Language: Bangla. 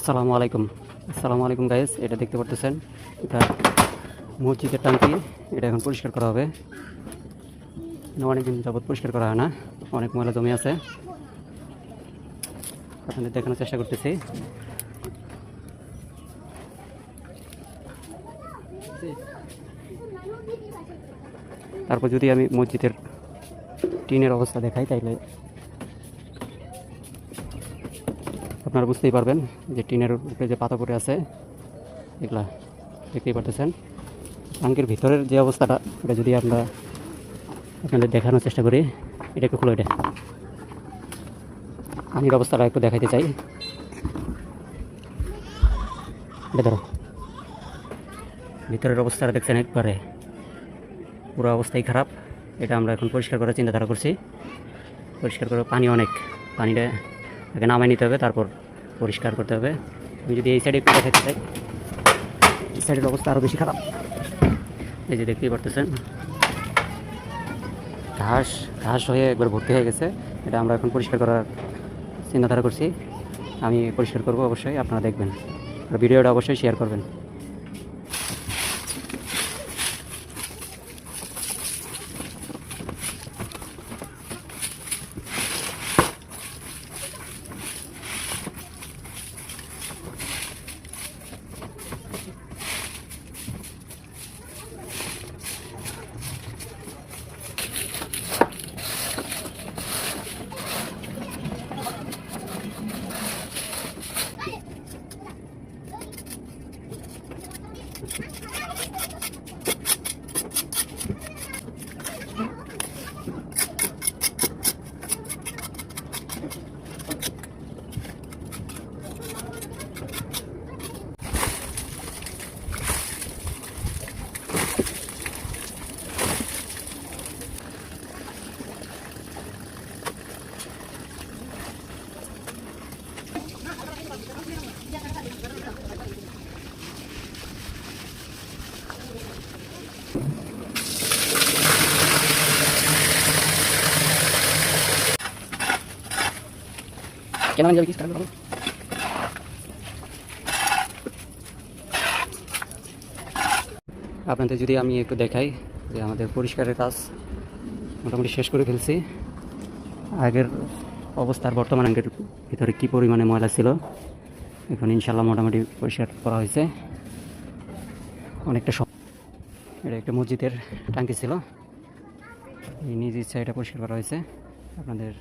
আসসালামু আলাইকুম গাইস, এটা দেখতে পারতেছেন, এটা মসজিদের টাঙ্কি। এটা এখন পরিষ্কার করা হবে। অনেকদিন যাবত পরিষ্কার করা হয় না, অনেক ময়লা জমে আছে। আপনাদের দেখানোর চেষ্টা করতেছি। তারপর যদি আমি মসজিদের টিনের অবস্থা দেখাই, তাইলে আপনারা বুঝতেই পারবেন যে টিনের উপরে যে পাতা পড়ে আছে, এগুলা দেখতেই পারতেছেন। টাঙ্কির ভিতরের যে অবস্থাটা, এটা যদি আমরা আপনাদের দেখানোর চেষ্টা করি, এটা একটু খুলে, এটা পানির অবস্থাটা একটু দেখাইতে চাই। এটা ধরো, ভিতরের অবস্থাটা দেখছেন, একবারে পুরো অবস্থাই খারাপ। এটা আমরা এখন পরিষ্কার করার চিন্তাধারা করছি। পরিষ্কার করে পানিটা আগে নামাই নিতে হবে, তারপর পরিষ্কার করতে হবে। আমি যদি এই সাইডে একটু দেখাতে চাই, এই সাইডের অবস্থা আরও বেশি খারাপ। এই যে দেখতেই পারতেছেন, ঘাস হয়ে একবার ভর্তি হয়ে গেছে। এটা আমরা এখন পরিষ্কার করার চিন্তাধারা করছি। আমি পরিষ্কার করব, অবশ্যই আপনারা দেখবেন আর ভিডিওটা অবশ্যই শেয়ার করবেন। কেন যাবে কি স্টার্ট করো। আপনাদের যদি আমি একটু দেখাই যে আমাদের পরিষ্কারের কাজ মোটামুটি শেষ করে ফেলছি। আগের অবস্থার বর্তমানের ভিতরে কী পরিমাণে ময়লা ছিল, এখন ইনশাল্লাহ মোটামুটি পরিষ্কার করা হয়েছে অনেকটা। এটা একটা মসজিদের টাঙ্কি ছিল, এই নিজ ইচ্ছা এটা পরিষ্কার করা হয়েছে। আপনাদের